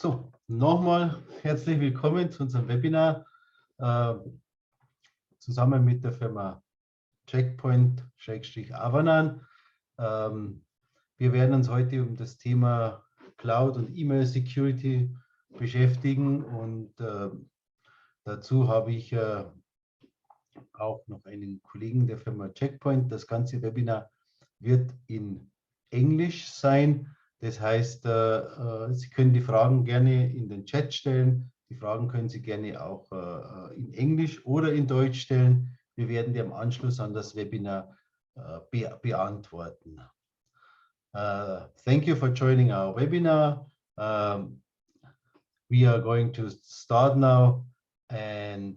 So, nochmal herzlich willkommen zu unserem Webinar zusammen mit der Firma Checkpoint-Avanan. Wir werden uns heute um das Thema Cloud und E-Mail Security beschäftigen und dazu habe ich auch noch einen Kollegen der Firma Checkpoint. Das ganze Webinar wird in Englisch sein. Das heißt, Sie können die Fragen gerne in den Chat stellen. Die Fragen können Sie gerne auch in Englisch oder in Deutsch stellen. Wir werden die am Anschluss an das Webinar beantworten. Thank you for joining our webinar. We are going to start now, and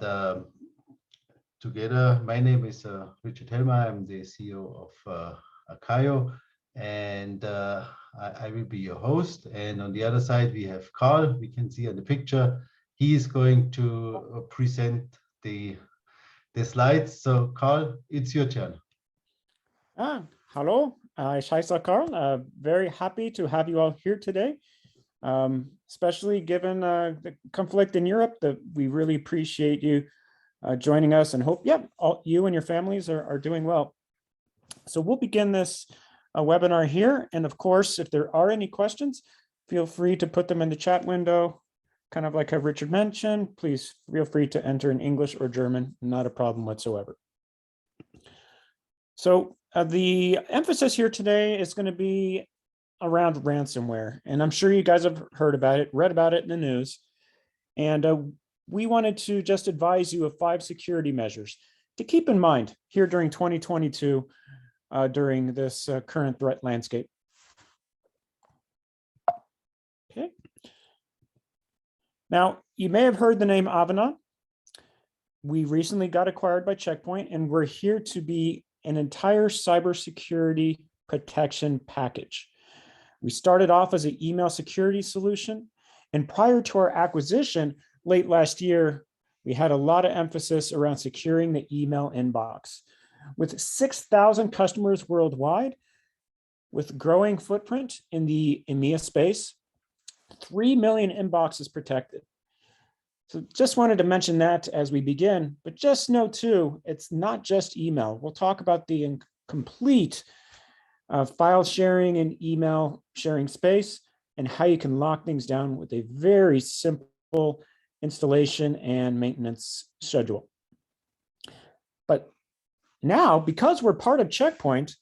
together, my name is Richard Helmer. I'm the CEO of Akayo, and I will be your host. And on the other side, we have Carl. We can see on the picture. He is going to present the slides. So, Carl, it's your turn. Hello, ich heiße Carl. Very happy to have you all here today, especially given the conflict in Europe. That we really appreciate you joining us, and hope you and your families are doing well. So we'll begin this webinar here, and of course, if there are any questions, feel free to put them in the chat window, kind of like how Richard mentioned. Please feel free to enter in English or German, not a problem whatsoever. So the emphasis here today is going to be around ransomware, and I'm sure you guys have heard about it, read about it in the news, and we wanted to just advise you of 5 security measures to keep in mind here during 2022 during this current threat landscape. Okay. Now, you may have heard the name Avanan. We recently got acquired by Checkpoint, and we're here to be an entire cybersecurity protection package. We started off as an email security solution, and prior to our acquisition late last year, we had a lot of emphasis around securing the email inbox. With 6,000 customers worldwide, with growing footprint in the EMEA space, 3 million inboxes protected. So just wanted to mention that as we begin, but just know too, it's not just email. We'll talk about the complete file sharing and email sharing space and how you can lock things down with a very simple installation and maintenance schedule. But now, because we're part of Checkpoint,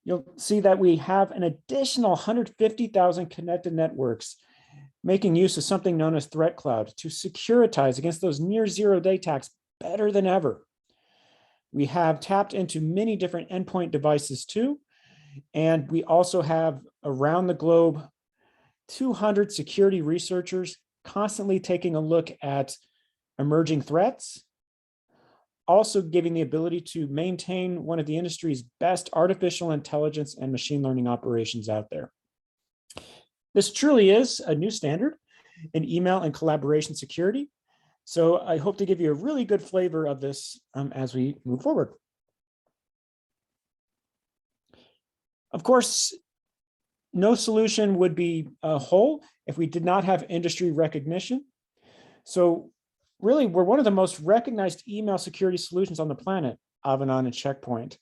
you'll see that we have an additional 150,000 connected networks making use of something known as Threat Cloud to securitize against those near zero-day attacks better than ever. We have tapped into many different endpoint devices too, and we also have around the globe 200 security researchers constantly taking a look at emerging threats, also giving the ability to maintain one of the industry's best artificial intelligence and machine learning operations out there. This truly is a new standard in email and collaboration security. So I hope to give you a really good flavor of this as we move forward. Of course, no solution would be whole if we did not have industry recognition. So really, we're one of the most recognized email security solutions on the planet, Avanan and Checkpoint.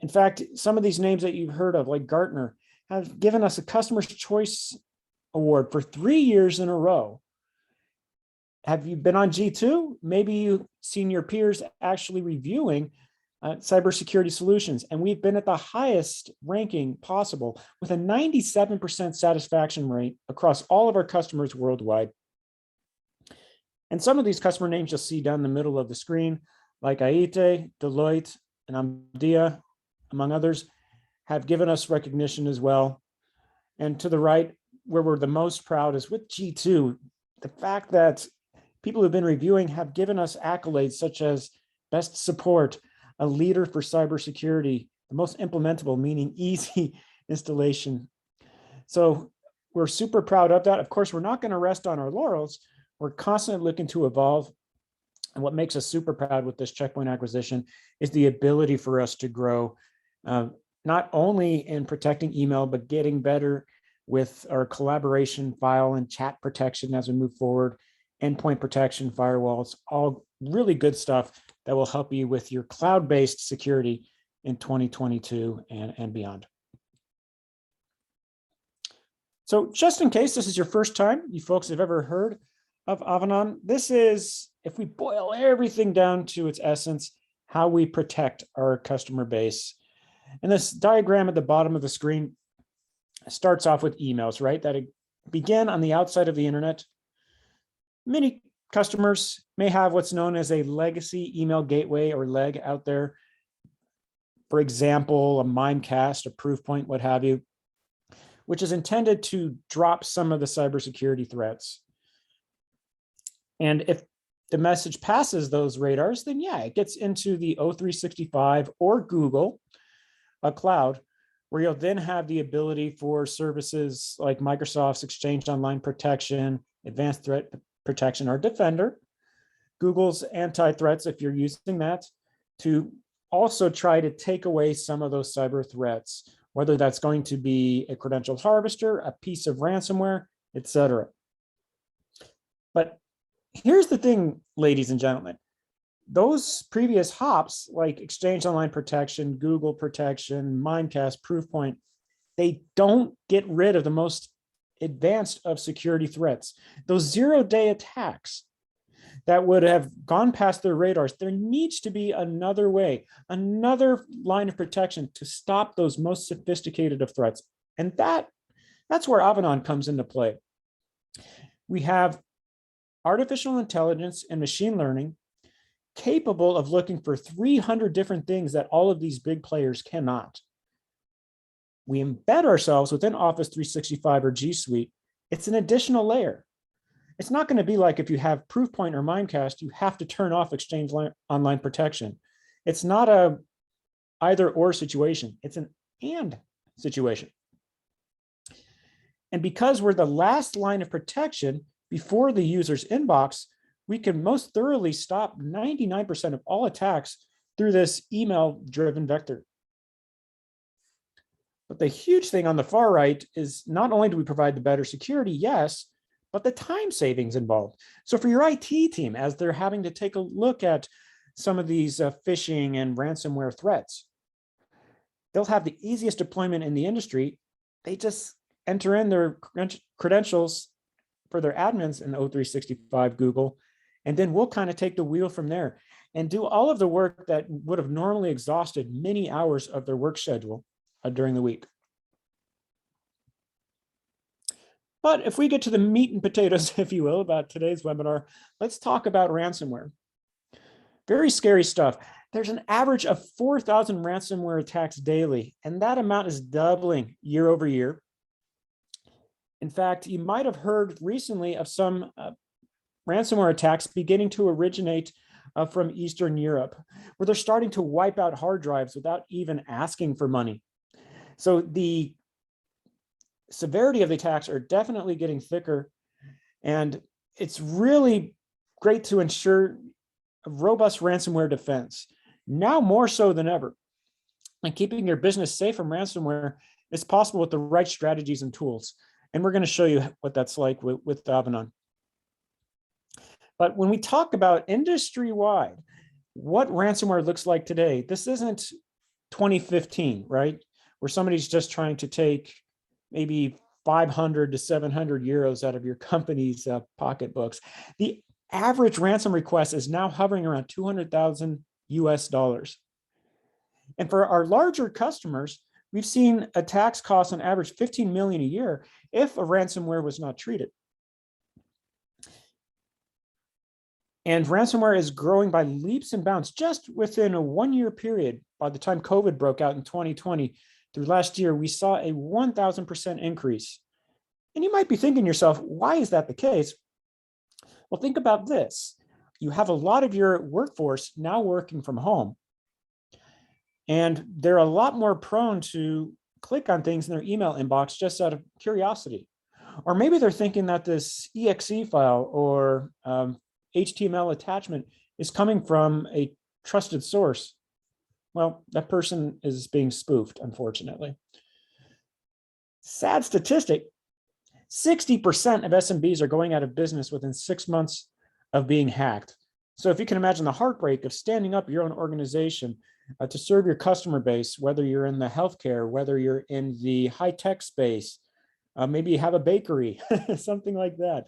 In fact, some of these names that you've heard of, like Gartner, have given us a Customer's Choice Award for 3 years in a row. Have you been on G2? Maybe you've seen your peers actually reviewing cybersecurity solutions, and we've been at the highest ranking possible with a 97% satisfaction rate across all of our customers worldwide. And some of these customer names you'll see down the middle of the screen, like AIT, Deloitte, and Amdia, among others, have given us recognition as well. And to the right, where we're the most proud is with G2, the fact that people who've been reviewing have given us accolades such as best support, a leader for cybersecurity, the most implementable, meaning easy installation. So we're super proud of that. Of course, we're not going to rest on our laurels. We're constantly looking to evolve. And what makes us super proud with this Checkpoint acquisition is the ability for us to grow, not only in protecting email, but getting better with our collaboration file and chat protection as we move forward, endpoint protection, firewalls, all really good stuff that will help you with your cloud-based security in 2022 and beyond. So just in case this is your first time, you folks have ever heard of Avanan, this is, if we boil everything down to its essence, how we protect our customer base. And this diagram at the bottom of the screen starts off with emails, right? That begin on the outside of the internet. Many customers may have what's known as a legacy email gateway or leg out there. For example, a Mimecast, a Proofpoint, what have you, which is intended to drop some of the cybersecurity threats. And if the message passes those radars, then yeah, it gets into the O365 or Google cloud, where you'll then have the ability for services like Microsoft's Exchange Online Protection, Advanced Threat Protection, or Defender, Google's anti-threats, if you're using that, to also try to take away some of those cyber threats, whether that's going to be a credential harvester, a piece of ransomware, etc. But here's the thing, ladies and gentlemen. Those previous hops, like Exchange Online Protection, Google Protection, Mimecast, Proofpoint, they don't get rid of the most advanced of security threats. Those zero-day attacks that would have gone past their radars, there needs to be another way, another line of protection to stop those most sophisticated of threats. And that's where Avanan comes into play. We have artificial intelligence and machine learning capable of looking for 300 different things that all of these big players cannot. We embed ourselves within Office 365 or G Suite. It's an additional layer. It's not going to be like if you have Proofpoint or Mimecast, you have to turn off Exchange Online Protection. It's not a either or situation. It's an and situation. And because we're the last line of protection before the user's inbox, we can most thoroughly stop 99% of all attacks through this email-driven vector. But the huge thing on the far right is not only do we provide the better security, yes, but the time savings involved. So for your IT team, as they're having to take a look at some of these phishing and ransomware threats, they'll have the easiest deployment in the industry. They just enter in their credentials for their admins in O365 Google, and then we'll kind of take the wheel from there and do all of the work that would have normally exhausted many hours of their work schedule during the week. But if we get to the meat and potatoes, if you will, about today's webinar, let's talk about ransomware. Very scary stuff. There's an average of 4,000 ransomware attacks daily, and that amount is doubling year over year. In fact, you might have heard recently of some ransomware attacks beginning to originate from Eastern Europe, where they're starting to wipe out hard drives without even asking for money. So the severity of the attacks are definitely getting thicker, and it's really great to ensure a robust ransomware defense, now more so than ever. And keeping your business safe from ransomware is possible with the right strategies and tools. And we're going to show you what that's like with Avanan. But when we talk about industry-wide, what ransomware looks like today, this isn't 2015, right? Where somebody's just trying to take maybe 500 to 700 euros out of your company's pocketbooks. The average ransom request is now hovering around 200,000 US dollars. And for our larger customers, we've seen attacks cost on average 15 million a year if a ransomware was not treated. And ransomware is growing by leaps and bounds just within a 1-year period. By the time COVID broke out in 2020 through last year, we saw a 1,000% increase. And you might be thinking to yourself, why is that the case? Well, think about this. You have a lot of your workforce now working from home, and they're a lot more prone to click on things in their email inbox just out of curiosity. Or maybe they're thinking that this exe file or HTML attachment is coming from a trusted source. Well, that person is being spoofed, unfortunately. Sad statistic, 60% of SMBs are going out of business within 6 months of being hacked. So if you can imagine the heartbreak of standing up your own organization to serve your customer base, whether you're in the healthcare, whether you're in the high-tech space, maybe you have a bakery, something like that.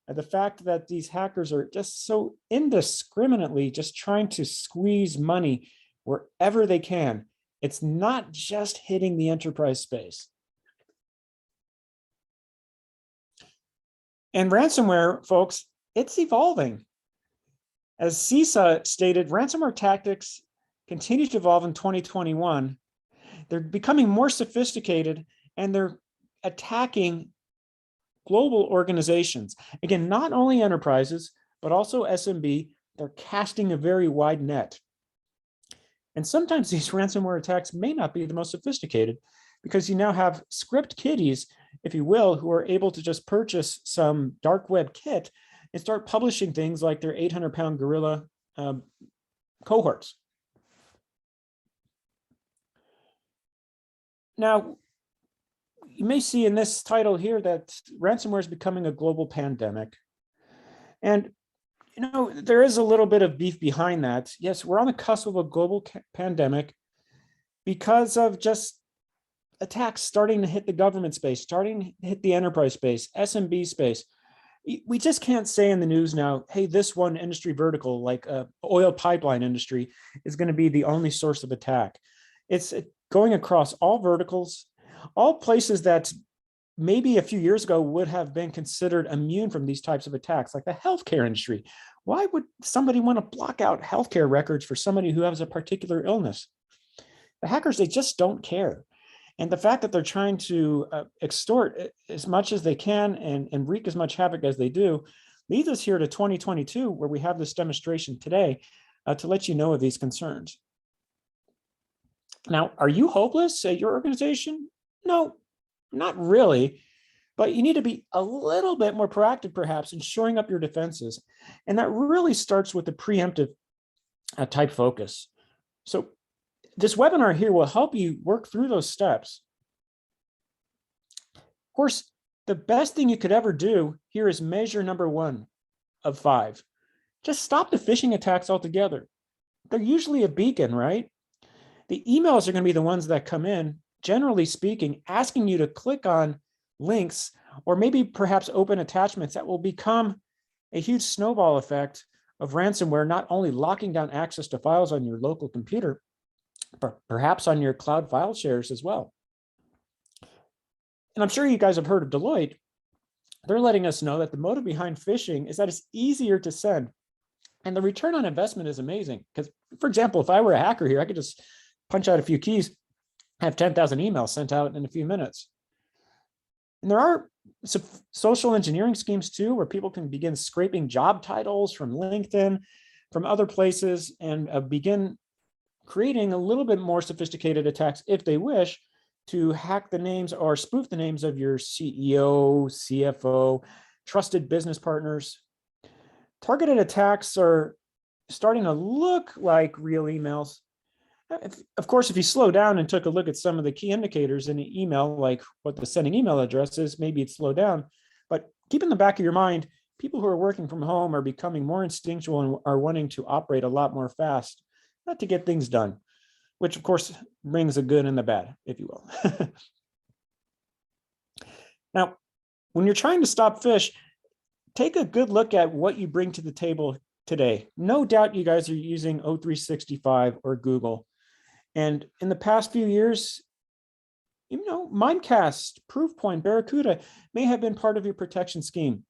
The fact that these hackers are just so indiscriminately just trying to squeeze money wherever they can. It's not just hitting the enterprise space. And ransomware, folks, it's evolving. As CISA stated, ransomware tactics continue to evolve in 2021. They're becoming more sophisticated and they're attacking global organizations. Again, not only enterprises, but also SMB. They're casting a very wide net. And sometimes these ransomware attacks may not be the most sophisticated because you now have script kiddies, if you will, who are able to just purchase some dark web kit and start publishing things like their 800-pound gorilla cohorts. Now, you may see in this title here that ransomware is becoming a global pandemic. And, you know, there is a little bit of beef behind that. Yes, we're on the cusp of a global pandemic because of just attacks starting to hit the government space, starting to hit the enterprise space, SMB space. We just can't say in the news now, hey, this one industry vertical, like oil pipeline industry, is going to be the only source of attack. It's going across all verticals, all places that maybe a few years ago would have been considered immune from these types of attacks, like the healthcare industry. Why would somebody want to block out healthcare records for somebody who has a particular illness? The hackers, they just don't care. And the fact that they're trying to extort as much as they can and wreak as much havoc as they do leads us here to 2022, where we have this demonstration today to let you know of these concerns. Now, are you hopeless at your organization? No, not really, but you need to be a little bit more proactive, perhaps, in shoring up your defenses. And that really starts with the preemptive type focus. So this webinar here will help you work through those steps. Of course, the best thing you could ever do here is measure number 1 of 5. Just stop the phishing attacks altogether. They're usually a beacon, right? The emails are going to be the ones that come in, generally speaking, asking you to click on links or maybe perhaps open attachments that will become a huge snowball effect of ransomware, not only locking down access to files on your local computer, but perhaps on your cloud file shares as well. And I'm sure you guys have heard of Deloitte. They're letting us know that the motive behind phishing is that it's easier to send. And the return on investment is amazing. Because, for example, if I were a hacker here, I could just punch out a few keys, have 10,000 emails sent out in a few minutes. And there are some social engineering schemes too, where people can begin scraping job titles from LinkedIn, from other places, and begin creating a little bit more sophisticated attacks, if they wish, to hack the names or spoof the names of your CEO, CFO, trusted business partners. Targeted attacks are starting to look like real emails. Of course, if you slow down and took a look at some of the key indicators in an email, like what the sending email address is, maybe it's slowed down. But keep in the back of your mind, people who are working from home are becoming more instinctual and are wanting to operate a lot more fast, not to get things done, which of course brings the good and the bad, if you will. Now, when you're trying to stop phish, take a good look at what you bring to the table today. No doubt you guys are using O365 or Google. And in the past few years, you know, Mimecast, Proofpoint, Barracuda may have been part of your protection scheme.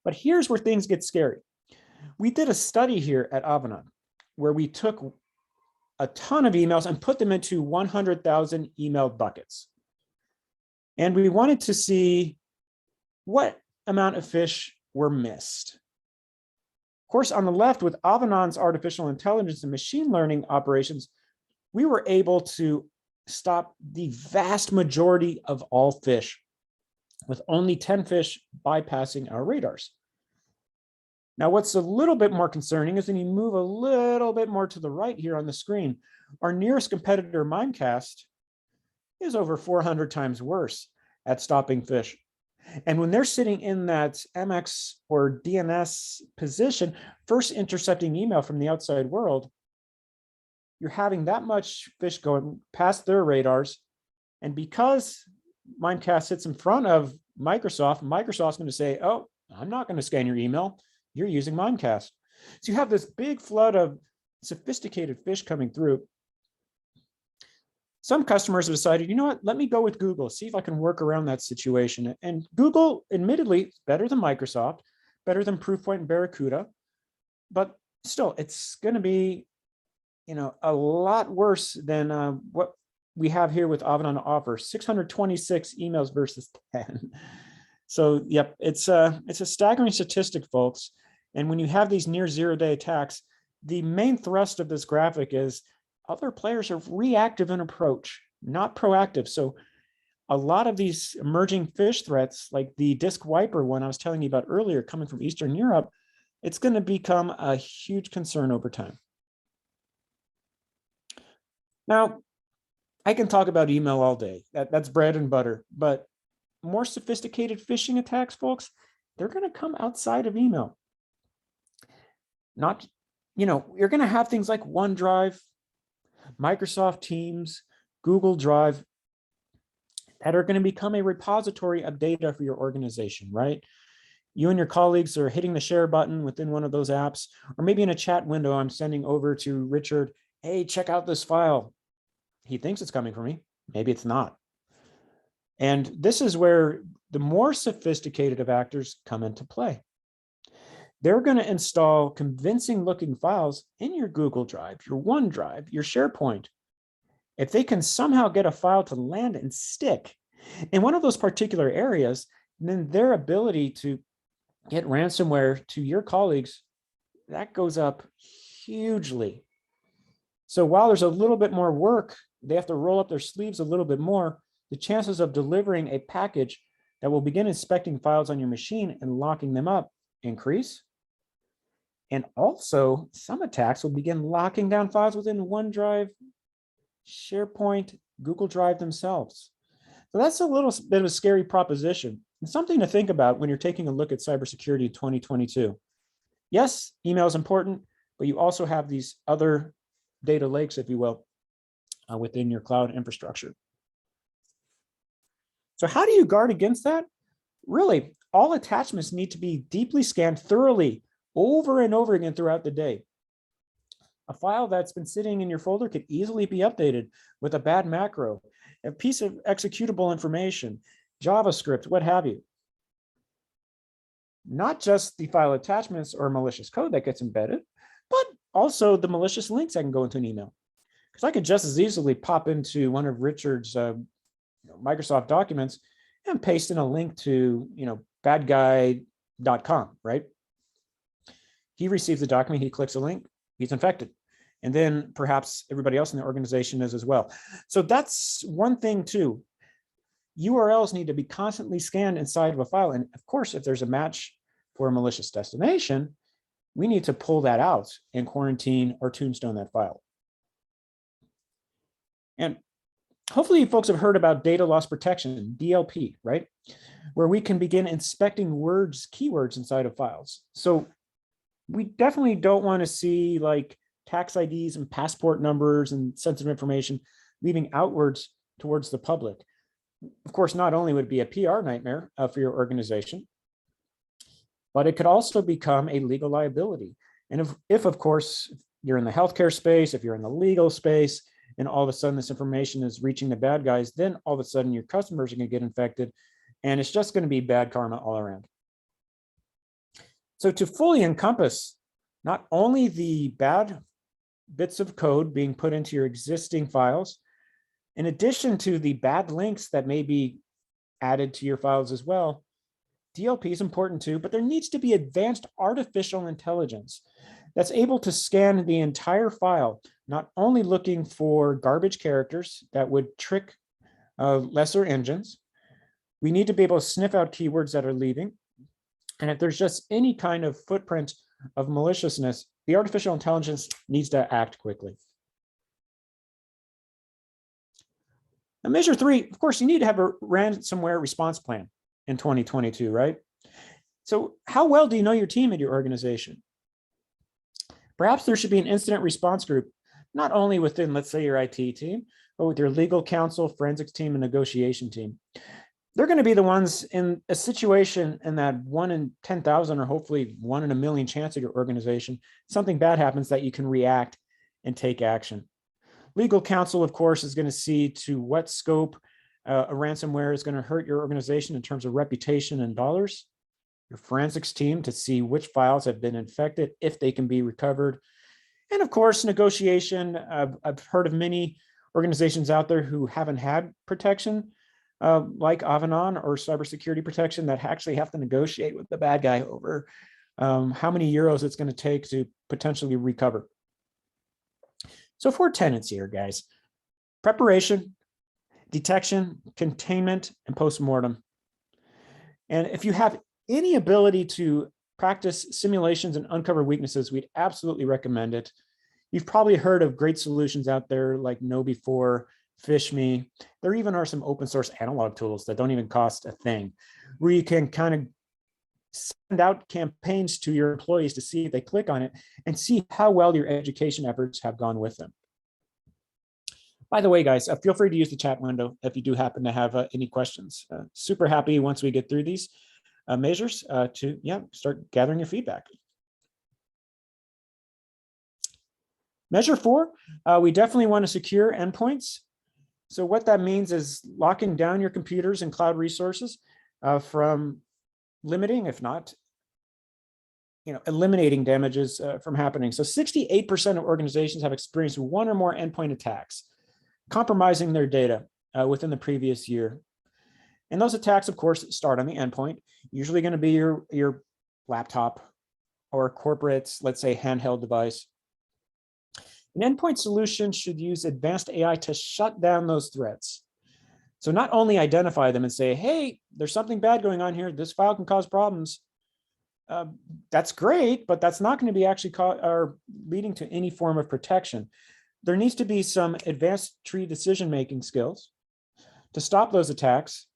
But here's where things get scary. We did a study here at Avanan where we took a ton of emails and put them into 100,000 email buckets. And we wanted to see what amount of phish were missed. Of course, on the left, with Avanan's artificial intelligence and machine learning operations, we were able to stop the vast majority of all phish, with only 10 phish bypassing our radars. Now, what's a little bit more concerning is when you move a little bit more to the right here on the screen, our nearest competitor, Mimecast, is over 400 times worse at stopping phish. And when they're sitting in that MX or DNS position, first intercepting email from the outside world, you're having that much fish going past their radars. And because Mimecast sits in front of Microsoft, Microsoft's going to say, oh, I'm not going to scan your email. You're using Mimecast. So you have this big flood of sophisticated fish coming through. Some customers have decided, you know what, let me go with Google, see if I can work around that situation. And Google, admittedly, better than Microsoft, better than Proofpoint and Barracuda, but still, it's going to be, a lot worse than what we have here with Avanan offer, 626 emails versus 10. So, yep, it's a staggering statistic, folks. And when you have these near zero-day attacks, the main thrust of this graphic is other players are reactive in approach, not proactive. So a lot of these emerging fish threats, like the disk wiper one I was telling you about earlier, coming from Eastern Europe, it's going to become a huge concern over time. Now, I can talk about email all day. That's bread and butter, but more sophisticated phishing attacks, folks, they're going to come outside of email. You're going to have things like OneDrive, Microsoft Teams, Google Drive that are going to become a repository of data for your organization, right? You and your colleagues are hitting the share button within one of those apps, or maybe in a chat window, I'm sending over to Richard, hey, check out this file. He thinks it's coming from me. Maybe it's not. And this is where the more sophisticated of actors come into play. They're going to install convincing looking files in your Google Drive, your OneDrive, your SharePoint. If they can somehow get a file to land and stick in one of those particular areas, then their ability to get ransomware to your colleagues, that goes up hugely. So while there's a little bit more work, they have to roll up their sleeves a little bit more, the chances of delivering a package that will begin inspecting files on your machine and locking them up increase. And also, some attacks will begin locking down files within OneDrive, SharePoint, Google Drive themselves. So that's a little bit of a scary proposition. It's something to think about when you're taking a look at cybersecurity in 2022. Yes, email is important, but you also have these other data lakes, if you will, within your cloud infrastructure. So how do you guard against that? Really, all attachments need to be deeply scanned thoroughly over and over again throughout the day. A file that's been sitting in your folder could easily be updated with a bad macro, a piece of executable information, JavaScript, what have you. Not just the file attachments or malicious code that gets embedded, but also the malicious links that can go into an email. Because I could just as easily pop into one of Richard's Microsoft documents and paste in a link to badguy.com, right? He receives the document, he clicks a link, he's infected. And then perhaps everybody else in the organization is as well. So that's one thing too. URLs need to be constantly scanned inside of a file. And of course, if there's a match for a malicious destination, we need to pull that out and quarantine or tombstone that file. And hopefully you folks have heard about data loss protection, DLP, right? Where we can begin inspecting words, keywords inside of files. So we definitely don't want to see like tax IDs and passport numbers and sensitive information leaving outwards towards the public. Of course, not only would it be a PR nightmare for your organization, but it could also become a legal liability. And if of course, you're in the healthcare space, if you're in the legal space, and all of a sudden this information is reaching the bad guys, then all of a sudden your customers are going to get infected, and it's just going to be bad karma all around. So to fully encompass not only the bad bits of code being put into your existing files, in addition to the bad links that may be added to your files as well, DLP is important too, but there needs to be advanced artificial intelligence that's able to scan the entire file, not only looking for garbage characters that would trick lesser engines. We need to be able to sniff out keywords that are leaving. And if there's just any kind of footprint of maliciousness, the artificial intelligence needs to act quickly. Now, measure 3, of course, you need to have a ransomware response plan. in 2022, right? So how well do you know your team at your organization? Perhaps there should be an incident response group, not only within, let's say, your IT team, but with your legal counsel, forensics team, and negotiation team. They're going to be the ones in a situation in that 1 in 10,000 or hopefully 1 in a million chance of your organization, something bad happens that you can react and take action. Legal counsel, of course, is going to see to what scope a ransomware is going to hurt your organization in terms of reputation and dollars. Your forensics team to see which files have been infected, if they can be recovered. And of course, negotiation. I've heard of many organizations out there who haven't had protection like Avanan or cybersecurity protection that actually have to negotiate with the bad guy over how many euros it's going to take to potentially recover. So 4 tenets here, guys: preparation, detection, containment, and postmortem. And if you have any ability to practice simulations and uncover weaknesses, we'd absolutely recommend it. You've probably heard of great solutions out there like KnowBe4, PhishMe. There even are some open source analog tools that don't even cost a thing, where you can kind of send out campaigns to your employees to see if they click on it and see how well your education efforts have gone with them. By the way, guys, feel free to use the chat window if you do happen to have any questions. Super happy once we get through these measures to start gathering your feedback. Measure 4, we definitely want to secure endpoints. So what that means is locking down your computers and cloud resources from limiting, if not, eliminating damages from happening. So 68% of organizations have experienced 1 or more endpoint attacks, compromising their data within the previous year. And those attacks, of course, start on the endpoint, usually going to be your laptop or corporate, let's say, handheld device. An endpoint solution should use advanced AI to shut down those threats. So not only identify them and say, hey, there's something bad going on here, this file can cause problems. That's great, but that's not going to be actually leading to any form of protection. There needs to be some advanced tree decision-making skills to stop those attacks.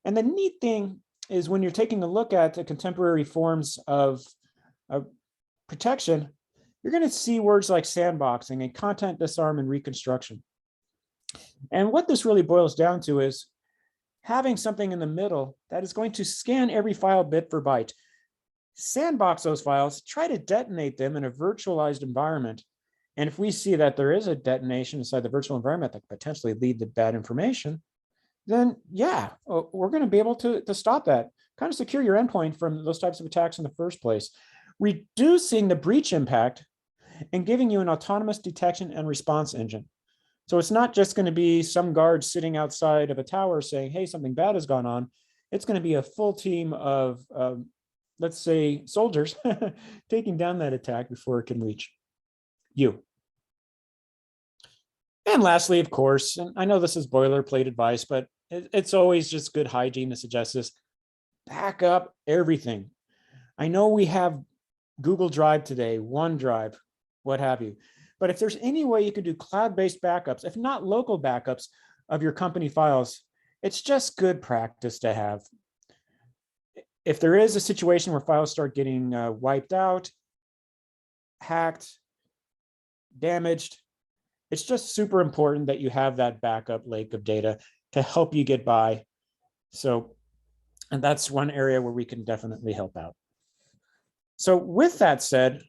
And the neat thing is when you're taking a look at the contemporary forms of protection, you're going to see words like sandboxing and content disarm and reconstruction. And what this really boils down to is having something in the middle that is going to scan every file bit for byte, sandbox those files, try to detonate them in a virtualized environment. And if we see that there is a detonation inside the virtual environment that could potentially lead to bad information, then yeah, we're going to be able to stop that, kind of secure your endpoint from those types of attacks in the first place, reducing the breach impact and giving you an autonomous detection and response engine. So it's not just going to be some guard sitting outside of a tower saying, hey, something bad has gone on. It's going to be a full team of, let's say, soldiers taking down that attack before it can reach you. And lastly, of course, and I know this is boilerplate advice, but it's always just good hygiene to suggest this: back up everything. I know we have Google Drive today, OneDrive, what have you. But if there's any way you could do cloud-based backups, if not local backups of your company files, it's just good practice to have. If there is a situation where files start getting wiped out, hacked, damaged, it's just super important that you have that backup lake of data to help you get by. So, and that's one area where we can definitely help out. So with that said,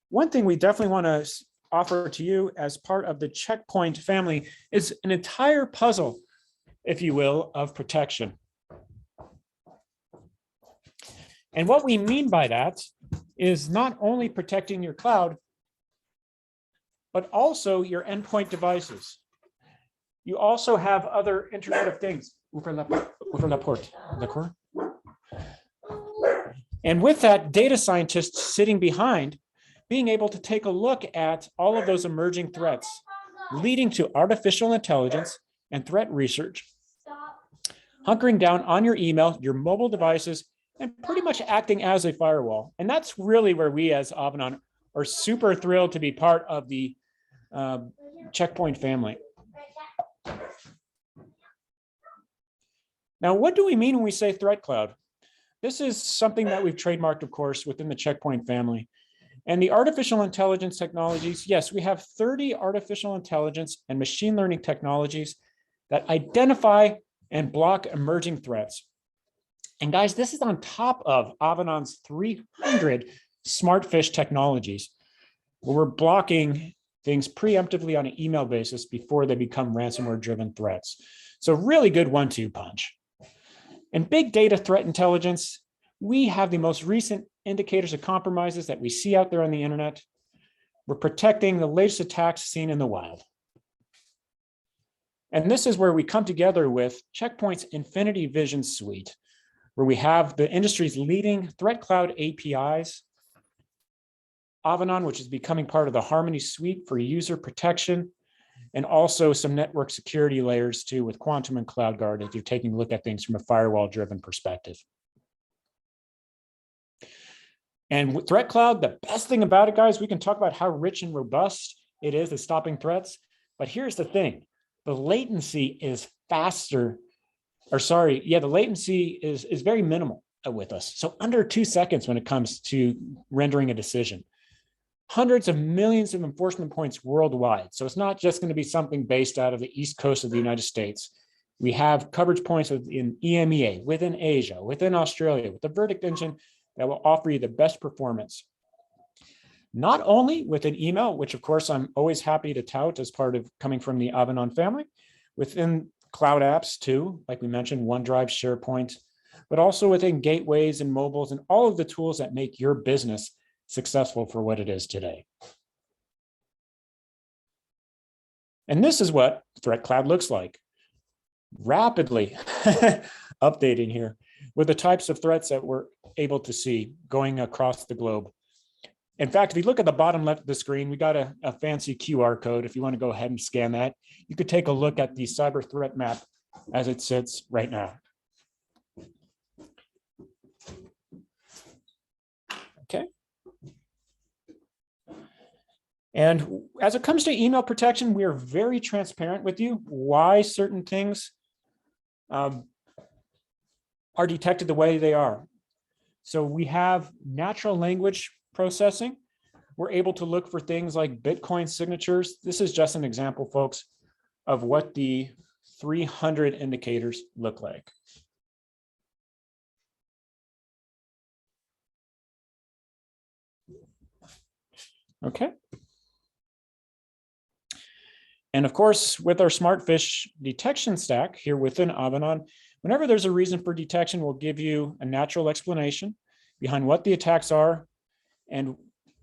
one thing we definitely want to offer to you as part of the Checkpoint family is an entire puzzle, if you will, of protection. And what we mean by that is not only protecting your cloud, but also your endpoint devices. You also have other Internet of Things. And with that, data scientists sitting behind, being able to take a look at all of those emerging threats, leading to artificial intelligence and threat research, hunkering down on your email, your mobile devices, and pretty much acting as a firewall. And that's really where we as Avanan are super thrilled to be part of the Checkpoint family. Now, what do we mean when we say threat cloud? This is something that we've trademarked, of course, within the Checkpoint family. And the artificial intelligence technologies, yes, we have 30 artificial intelligence and machine learning technologies that identify and block emerging threats. And guys, this is on top of Avanan's 300 smart phish technologies, where we're blocking things preemptively on an email basis before they become ransomware-driven threats. So really good 1-2 punch. In big data threat intelligence, we have the most recent indicators of compromises that we see out there on the internet. We're protecting the latest attacks seen in the wild. And this is where we come together with Checkpoint's Infinity Vision Suite, where we have the industry's leading threat cloud APIs, Avanan, which is becoming part of the Harmony suite for user protection, and also some network security layers too with Quantum and CloudGuard if you're taking a look at things from a firewall-driven perspective. And with Threat Cloud, the best thing about it, guys, we can talk about how rich and robust it is at stopping threats. But here's the thing, the latency is faster, the latency is very minimal with us. So under 2 seconds when it comes to rendering a decision. Hundreds of millions of enforcement points worldwide. So it's not just going to be something based out of the East Coast of the United States. We have coverage points within EMEA, within Asia, within Australia, with the verdict engine that will offer you the best performance. Not only within email, which of course I'm always happy to tout as part of coming from the Avanan family, within cloud apps too, like we mentioned, OneDrive, SharePoint, but also within gateways and mobiles and all of the tools that make your business successful for what it is today. And this is what Threat Cloud looks like. Rapidly updating here with the types of threats that we're able to see going across the globe. In fact, if you look at the bottom left of the screen, we got a fancy QR code. If you want to go ahead and scan that, you could take a look at the cyber threat map as it sits right now. Okay. And as it comes to email protection, we are very transparent with you why certain things are detected the way they are. So we have natural language processing. We're able to look for things like Bitcoin signatures. This is just an example, folks, of what the 300 indicators look like. Okay. And of course, with our smart phish detection stack here within Avanan, whenever there's a reason for detection, we'll give you a natural explanation behind what the attacks are. And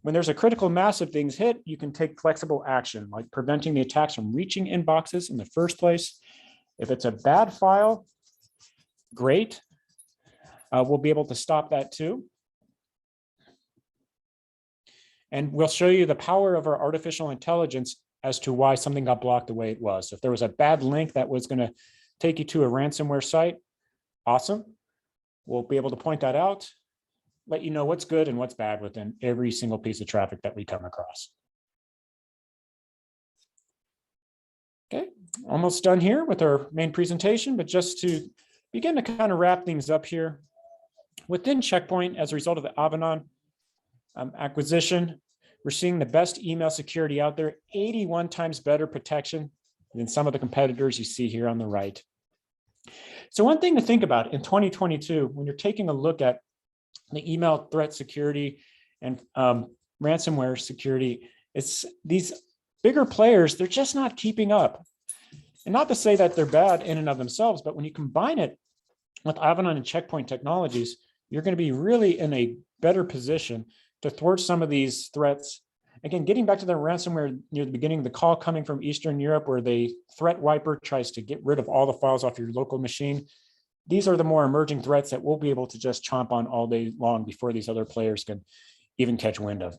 when there's a critical mass of things hit, you can take flexible action, like preventing the attacks from reaching inboxes in the first place. If it's a bad file, great. We'll be able to stop that too. And we'll show you the power of our artificial intelligence as to why something got blocked the way it was. So if there was a bad link that was going to take you to a ransomware site, awesome. We'll be able to point that out, let you know what's good and what's bad within every single piece of traffic that we come across. Okay, almost done here with our main presentation, but just to begin to kind of wrap things up here. Within Checkpoint, as a result of the Avanan acquisition, we're seeing the best email security out there, 81 times better protection than some of the competitors you see here on the right. So one thing to think about in 2022, when you're taking a look at the email threat security and ransomware security, it's these bigger players, they're just not keeping up. And not to say that they're bad in and of themselves, but when you combine it with Avanan and Checkpoint technologies, you're going to be really in a better position to thwart some of these threats. Again, getting back to the ransomware near the beginning, the call coming from Eastern Europe where the threat wiper tries to get rid of all the files off your local machine. These are the more emerging threats that we'll be able to just chomp on all day long before these other players can even catch wind of.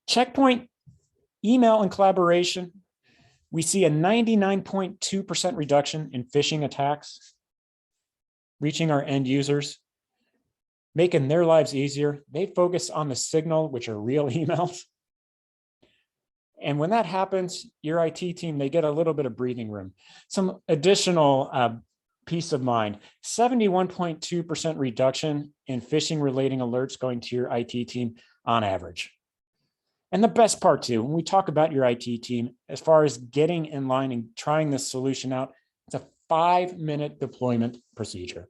Checkpoint email and collaboration. We see a 99.2% reduction in phishing attacks, reaching our end users, making their lives easier. They focus on the signal, which are real emails. And when that happens, your IT team, they get a little bit of breathing room. Some additional peace of mind, 71.2% reduction in phishing relating alerts going to your IT team on average. And the best part too, when we talk about your IT team, as far as getting in line and trying this solution out, it's a 5-minute deployment procedure.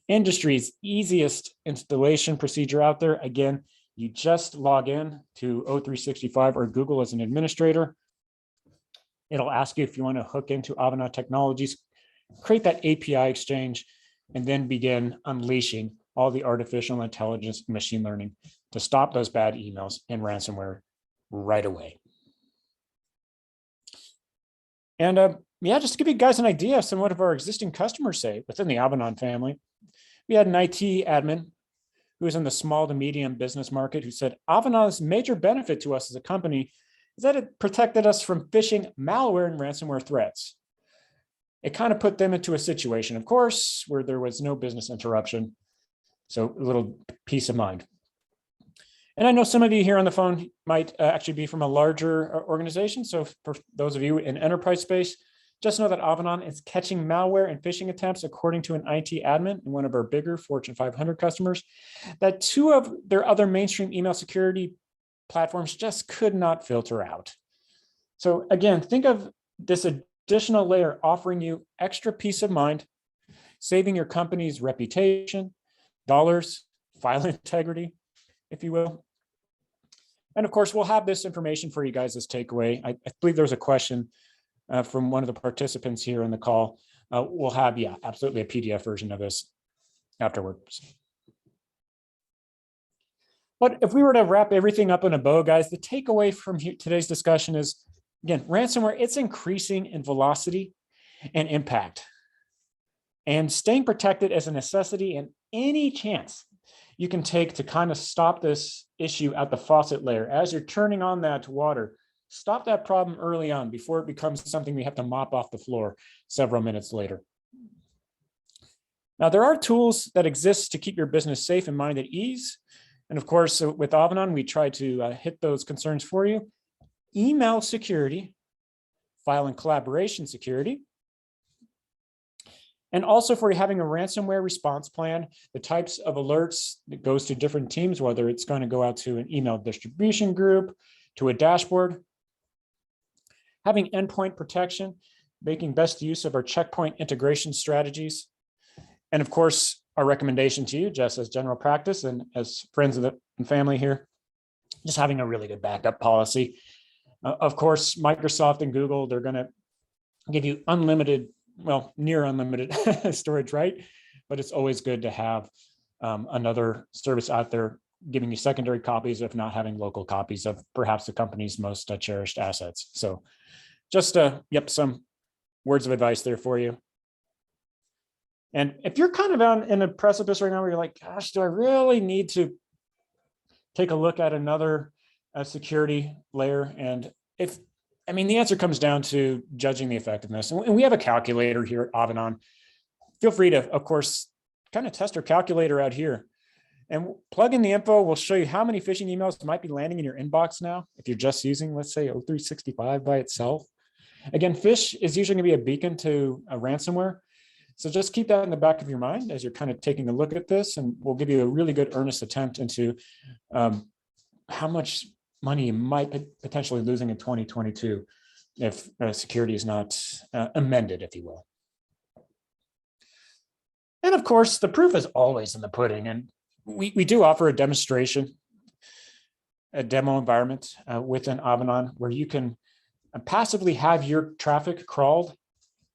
Industry's easiest installation procedure out there. Again, you just log in to O365 or Google as an administrator. It'll ask you if you want to hook into Avanan Technologies, create that API exchange, and then begin unleashing all the artificial intelligence and machine learning to stop those bad emails and ransomware right away. And yeah, just to give you guys an idea of some of our existing customers say within the Avanan family, we had an IT admin who was in the small to medium business market who said, Avanan's major benefit to us as a company is that it protected us from phishing, malware, and ransomware threats. It kind of put them into a situation, of course, where there was no business interruption. So a little peace of mind. And I know some of you here on the phone might actually be from a larger organization. So for those of you in enterprise space, just know that Avanan is catching malware and phishing attempts, according to an IT admin in one of our bigger Fortune 500 customers, that 2 of their other mainstream email security platforms just could not filter out. So again, think of this additional layer offering you extra peace of mind, saving your company's reputation, dollars, file integrity, if you will. And of course, we'll have this information for you guys as takeaway. I believe there was a question from one of the participants here in the call. We'll have, yeah, absolutely a PDF version of this afterwards. But if we were to wrap everything up in a bow, guys, the takeaway from today's discussion is, again, ransomware, it's increasing in velocity and impact. And staying protected is a necessity, and any chance you can take to kind of stop this issue at the faucet layer as you're turning on that water. Stop that problem early on before it becomes something we have to mop off the floor several minutes later. Now, there are tools that exist to keep your business safe and mind at ease. And of course, with Avanan, we try to hit those concerns for you. Email security, file and collaboration security, and also for having a ransomware response plan, the types of alerts that goes to different teams, whether it's going to go out to an email distribution group, to a dashboard. Having endpoint protection, making best use of our checkpoint integration strategies. And of course, our recommendation to you, just as general practice and as friends of the family here, just having a really good backup policy. Of course, Microsoft and Google, they're going to give you unlimited, well, near unlimited storage, right? But it's always good to have another service out there giving you secondary copies, if not having local copies of perhaps the company's most cherished assets. So just, yep, some words of advice there for you. And if you're kind of in a precipice right now where you're like, gosh, do I really need to take a look at another security layer? And I mean, the answer comes down to judging the effectiveness. And we have a calculator here at Avanan. Feel free to, of course, kind of test our calculator out here. And plug in the info. We'll show you how many phishing emails might be landing in your inbox now if you're just using, let's say, O365 by itself. Again, phish is usually going to be a beacon to a ransomware. So just keep that in the back of your mind as you're kind of taking a look at this, and we'll give you a really good earnest attempt into how much money you might potentially losing in 2022 if security is not amended, if you will. And of course, the proof is always in the pudding. And we do offer a demonstration, a demo environment within Avanan where you can passively have your traffic crawled.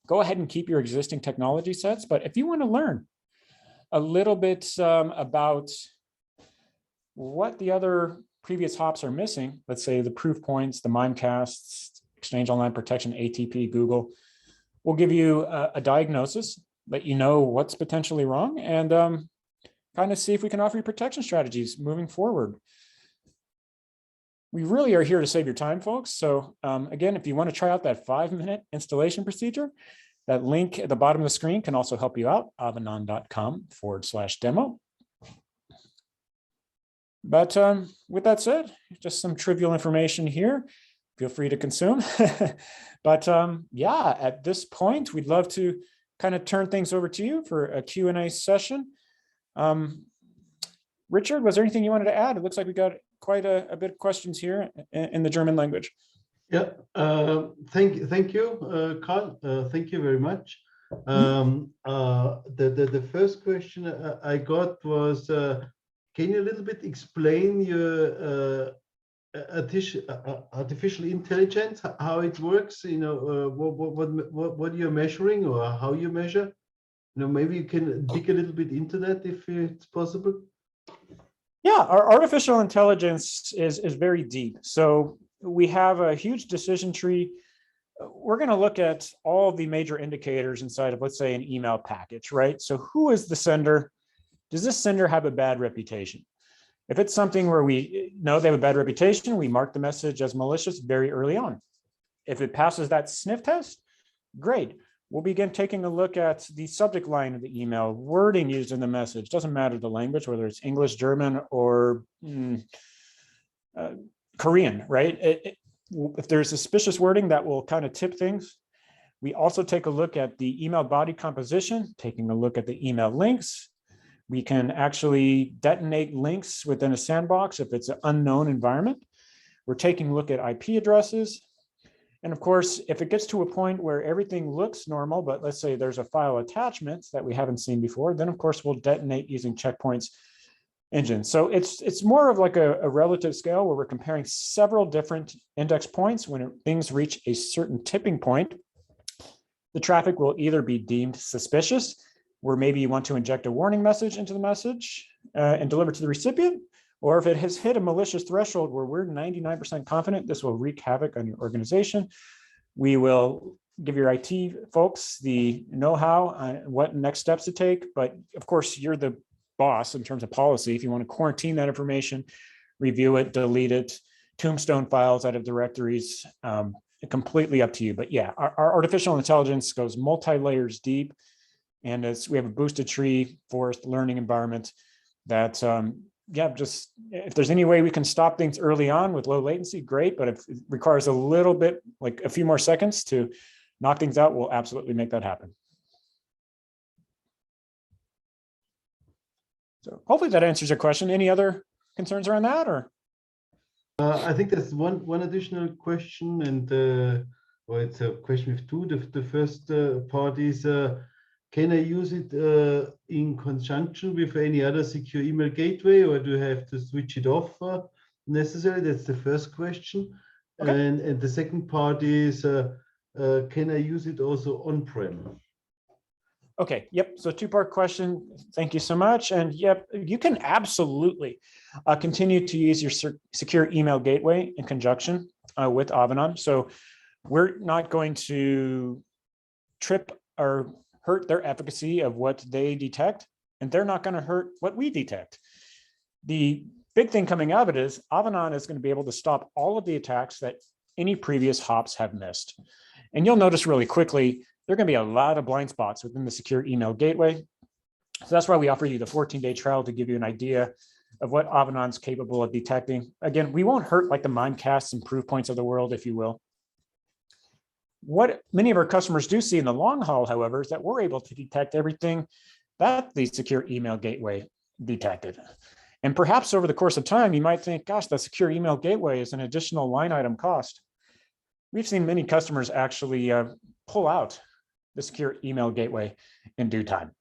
Go ahead and keep your existing technology sets. But if you want to learn a little bit about what the other previous hops are missing, let's say the proof points, the Mimecasts, Exchange Online Protection, ATP, Google, we'll give you a diagnosis, let you know what's potentially wrong, and kind of see if we can offer you protection strategies moving forward. We really are here to save your time, folks. So again, if you want to try out that 5-minute installation procedure, that link at the bottom of the screen can also help you out, avanan.com/demo. But with that said, just some trivial information here. If feel free to consume. But yeah, at this point, we'd love to kind of turn things over to you for a Q&A session. Richard, was there anything you wanted to add? It looks like we got quite a bit of questions here in the German language. Yeah, thank you, Carl. Thank you very much. The first question I got was, can you a little bit explain your artificial intelligence, how it works? You know, what you're measuring or how you measure? You know, maybe you can dig a little bit into that if it's possible. Yeah, our artificial intelligence is very deep. So we have a huge decision tree. We're going to look at all the major indicators inside of, let's say, an email package, right? So who is the sender? Does this sender have a bad reputation? If it's something where we know they have a bad reputation, we mark the message as malicious very early on. If it passes that sniff test, great. We'll begin taking a look at the subject line of the email, wording used in the message. Doesn't matter the language, whether it's English, German, or Korean, right? If there's suspicious wording, that will kind of tip things. We also take a look at the email body composition, taking a look at the email links. We can actually detonate links within a sandbox if it's an unknown environment. We're taking a look at IP addresses. And of course, if it gets to a point where everything looks normal, but let's say there's a file attachment that we haven't seen before, then of course we'll detonate using Checkpoint's engine. So it's more of like a relative scale where we're comparing several different index points. When things reach a certain tipping point, the traffic will either be deemed suspicious, where maybe you want to inject a warning message into the message and deliver to the recipient, or if it has hit a malicious threshold where we're 99% confident this will wreak havoc on your organization, we will give your IT folks the know-how on what next steps to take. But of course, you're the boss in terms of policy. If you want to quarantine that information, review it, delete it, tombstone files out of directories, completely up to you. But yeah, our artificial intelligence goes multi-layers deep. And we have a boosted tree forest learning environment that, yeah, just if there's any way we can stop things early on with low latency, great. But if it requires a little bit, like a few more seconds to knock things out, we'll absolutely make that happen. So hopefully that answers your question. Any other concerns around that, or? I think there's one additional question, and well, it's a question with two. The first part is, can I use it in conjunction with any other secure email gateway, or do I have to switch it off necessarily? That's the first question. Okay. And the second part is, can I use it also on-prem? Okay, yep, so two-part question. Thank you so much. And yep, you can absolutely continue to use your secure email gateway in conjunction with Avanan. So we're not going to trip or hurt their efficacy of what they detect, and they're not going to hurt what we detect. The big thing coming out of it is Avanan is going to be able to stop all of the attacks that any previous hops have missed. And you'll notice really quickly, there are going to be a lot of blind spots within the secure email gateway. So that's why we offer you the 14-day trial to give you an idea of what Avanan's capable of detecting. Again, we won't hurt like the Mimecast and proof points of the world, if you will. What many of our customers do see in the long haul, however, is that we're able to detect everything that the secure email gateway detected. And perhaps over the course of time, you might think, gosh, the secure email gateway is an additional line item cost. We've seen many customers actually pull out the secure email gateway in due time.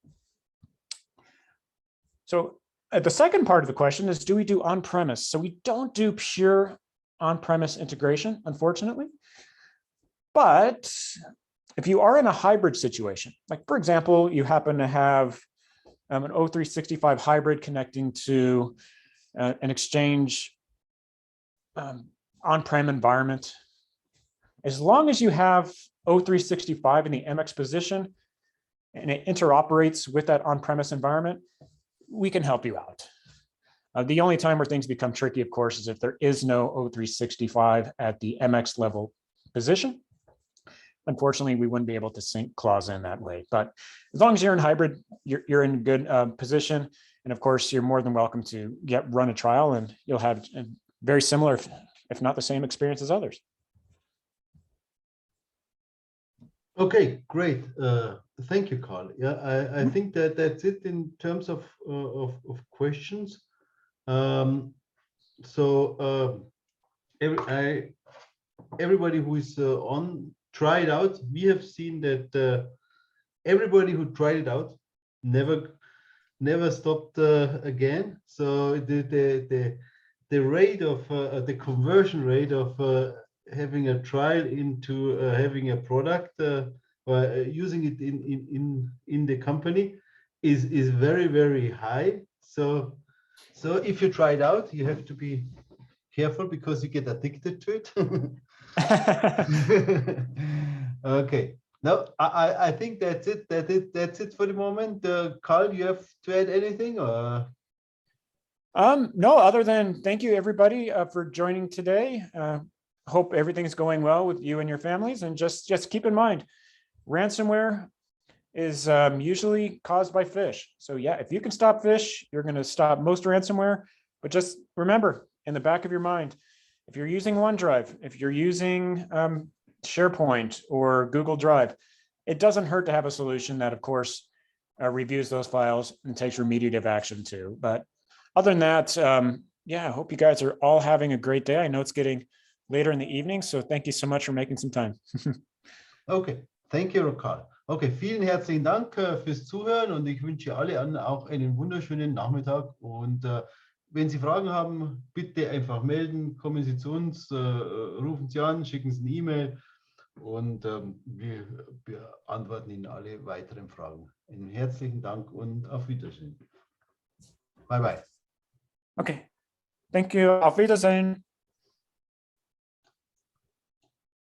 So the second part of the question is, do we do on-premise? So we don't do pure on-premise integration, unfortunately. But if you are in a hybrid situation, like for example, you happen to have an O365 hybrid connecting to an Exchange on-prem environment, as long as you have O365 in the MX position and it interoperates with that on-premise environment, we can help you out. The only time where things become tricky, of course, is if there is no O365 at the MX level position. Unfortunately, we wouldn't be able to sync clause in that way. But as long as you're in hybrid, you're in a good position. And of course, you're more than welcome to run a trial, and you'll have a very similar, if not the same experience as others. Okay, great. Thank you, Carl. Yeah, I think that that's it in terms of questions. Everybody who is on, try it out. We have seen that everybody who tried it out never stopped again. So the rate of the conversion rate of having a trial into having a product or using it in the company is very, very high. So if you try it out, you have to be careful because you get addicted to it. Okay. No, I think that's it. That's it for the moment. Carl, you have to add anything? Or? No, other than thank you everybody for joining today. Hope everything's going well with you and your families, and just keep in mind, ransomware is usually caused by phish. So yeah, if you can stop phish, you're going to stop most ransomware. But just remember, in the back of your mind, if you're using OneDrive, if you're using SharePoint or Google Drive, it doesn't hurt to have a solution that, of course, reviews those files and takes remediative action too. But other than that, yeah, I hope you guys are all having a great day. I know it's getting later in the evening, so thank you so much for making some time. Okay, thank you, Carl. Okay, vielen herzlichen Dank fürs Zuhören und ich wünsche alle anderen auch einen wunderschönen Nachmittag. Und wenn Sie Fragen haben, bitte einfach melden, kommen Sie zu uns, rufen Sie an, schicken Sie eine E-Mail und wir beantworten Ihnen alle weiteren Fragen. Einen herzlichen Dank und auf Wiedersehen. Bye bye. Okay, thank you. Auf Wiedersehen.